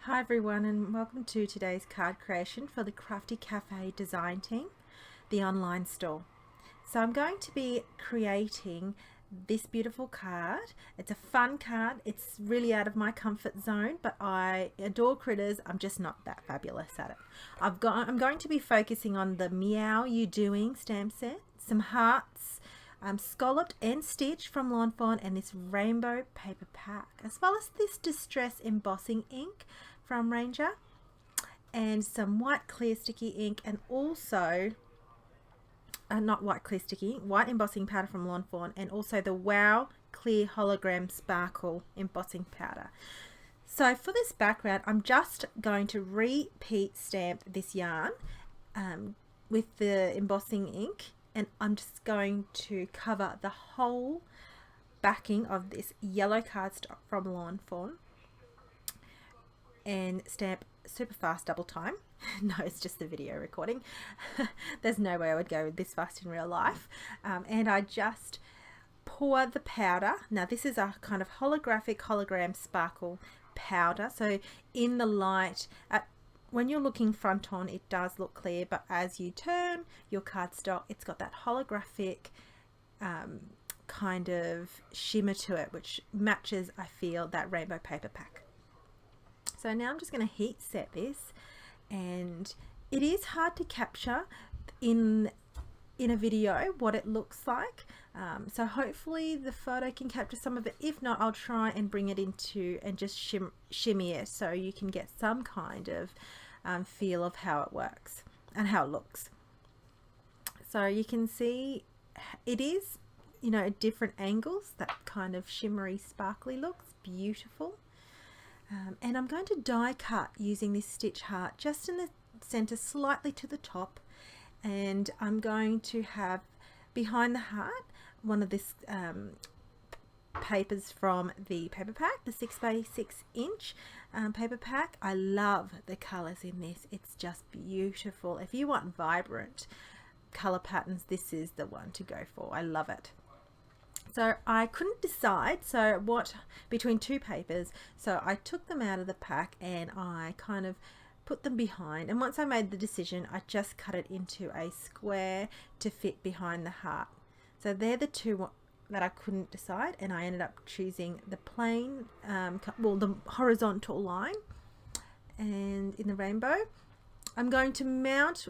Hi everyone, and welcome to today's card creation for the Craftie CafŽ design team, the online store. So I'm going to be creating this beautiful card. It's a fun card. It's really out of my comfort zone, but I adore critters. I'm just not that fabulous at it. I'm going to be focusing on the Meow You Doing stamp set, some hearts, scalloped and stitched from Fawn, and this rainbow paper pack, as well as this distress embossing ink from Ranger, and some white clear sticky ink, and also not white clear sticky ink, white embossing powder from Fawn, and also the Wow clear hologram sparkle embossing powder. So for this background, I'm just going to repeat stamp this yarn with the embossing ink, and I'm just going to cover the whole backing of this yellow cardstock from Fawn and stamp super fast double time. No, it's just the video recording. There's no way I would go this fast in real life. And I just pour the powder. Now this is a kind of holographic hologram sparkle powder, so in the light, when you're looking front on, it does look clear, but as you turn your cardstock, it's got that holographic kind of shimmer to it, which matches, I feel, that rainbow paper pack. So now I'm just going to heat set this, and it is hard to capture in a video what it looks like. So hopefully the photo can capture some of it. If not, I'll try and bring it into and just shimmy it so you can get some kind of feel of how it works and how it looks. So you can see it is, you know, at different angles, that kind of shimmery sparkly looks beautiful. And I'm going to die cut using this stitch heart just in the center, slightly to the top, and I'm going to have behind the heart one of this papers from the paper pack, the 6x6 inch paper pack. I love the colors in this. It's just beautiful. If you want vibrant color patterns, this is the one to go for. I love it. So I couldn't decide between two papers, so I took them out of the pack and I kind of put them behind, and once I made the decision, I just cut it into a square to fit behind the heart. So they're the two that I couldn't decide, and I ended up choosing the plain, the horizontal line, and in the rainbow. I'm going to mount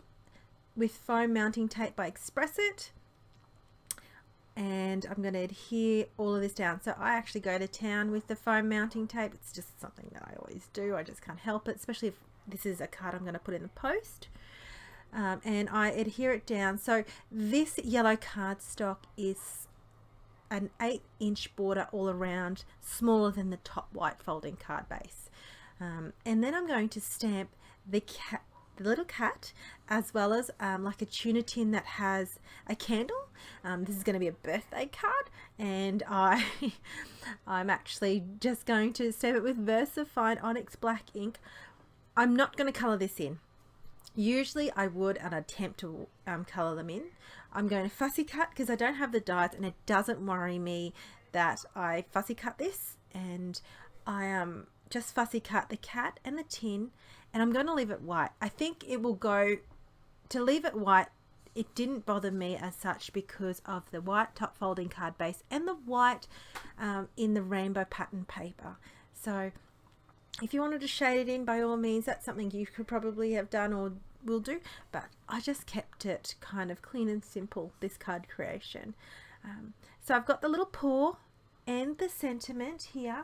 with foam mounting tape by Express It, and I'm going to adhere all of this down. So I actually go to town with the foam mounting tape. It's just something that I always do. I just can't help it, especially if this is a card I'm going to put in the post. And I adhere it down. So this yellow cardstock is an 8-inch border all around, smaller than the top white folding card base. And then I'm going to stamp the little cat, as well as like a tuna tin that has a candle. This is going to be a birthday card, and I'm actually just going to stamp it with VersaFine Onyx Black ink. I'm not going to color this in. Usually I would and attempt to color them in. I'm going to fussy cut because I don't have the dies, and it doesn't worry me that I fussy cut this, and I just fussy cut the cat and the tin, and I'm going to leave it white. I think it will go to leave it white. It didn't bother me as such because of the white top folding card base and the white in the rainbow pattern paper. So if you wanted to shade it in, by all means, that's something you could probably have done or will do, but I just kept it kind of clean and simple, this card creation. So I've got the little paw and the sentiment here,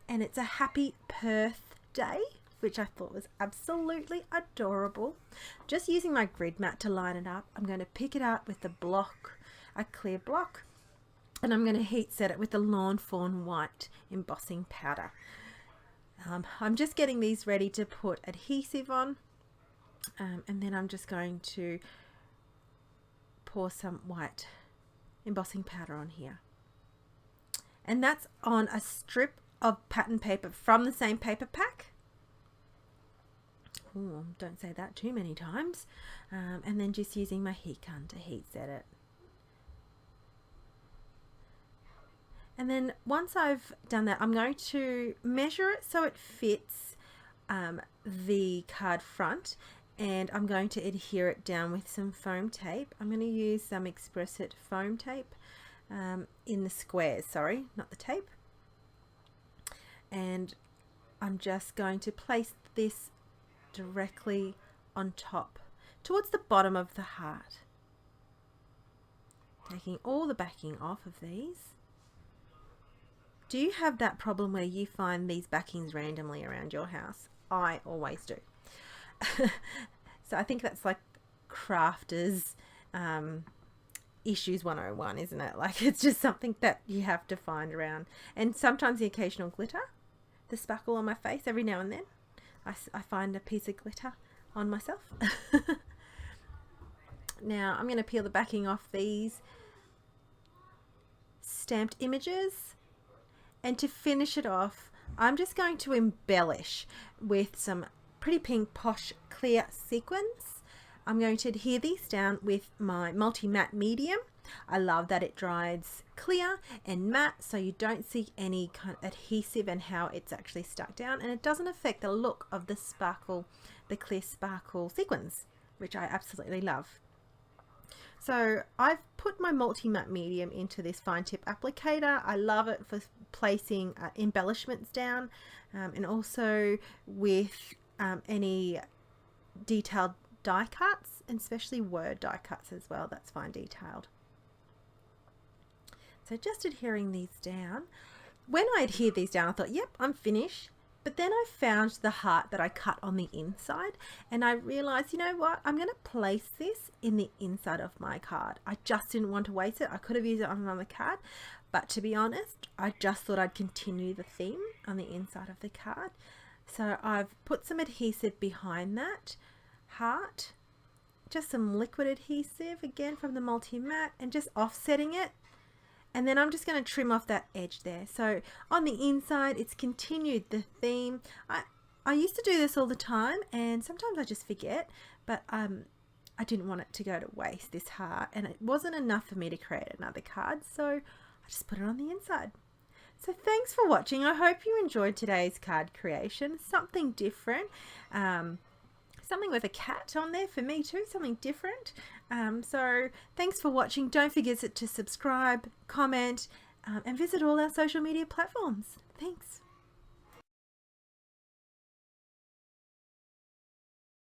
and it's a happy Perth day, which I thought was absolutely adorable. Just using my grid mat to line it up, I'm going to pick it up with the block, a clear block, and I'm going to heat set it with the Fawn white embossing powder. I'm just getting these ready to put adhesive on, and then I'm just going to pour some white embossing powder on here, and that's on a strip of pattern paper from the same paper pack. Ooh, don't say that too many times. And then just using my heat gun to heat set it. And then once I've done that, I'm going to measure it so it fits the card front, and I'm going to adhere it down with some foam tape. I'm going to use some Express-It foam tape in the squares, sorry, not the tape. And I'm just going to place this directly on top, towards the bottom of the heart. Taking all the backing off of these. Do you have that problem where you find these backings randomly around your house? I always do. So I think that's like crafters issues 101, isn't it? Like, it's just something that you have to find around. And sometimes the occasional glitter, the sparkle on my face, every now and then I find a piece of glitter on myself. Now I'm going to peel the backing off these stamped images, and to finish it off I'm just going to embellish with some Pretty Pink Posh clear sequins. I'm going to adhere these down with my multi-matte medium. I love that it dries clear and matte, so you don't see any kind of adhesive and how it's actually stuck down, and it doesn't affect the look of the sparkle, the clear sparkle sequins, which I absolutely love. So I've put my multi-matte medium into this fine tip applicator. I love it for placing embellishments down, and also with any detailed die cuts, and especially word die cuts as well. That's fine detailed. So just adhering these down. When I adhered these down, I thought, yep, I'm finished. But then I found the heart that I cut on the inside, and I realized, you know what, I'm going to place this in the inside of my card. I just didn't want to waste it. I could have used it on another card, but to be honest, I just thought I'd continue the theme on the inside of the card. So I've put some adhesive behind that heart, just some liquid adhesive again from the multi-matte, and just offsetting it. And then I'm just going to trim off that edge there. So on the inside, it's continued the theme. I used to do this all the time, and sometimes I just forget, but I didn't want it to go to waste, this heart, and it wasn't enough for me to create another card, so I just put it on the inside. So thanks for watching. I hope you enjoyed today's card creation. Something different. Something with a cat on there for me too, something different. So thanks for watching. Don't forget to subscribe, comment, and visit all our social media platforms. Thanks.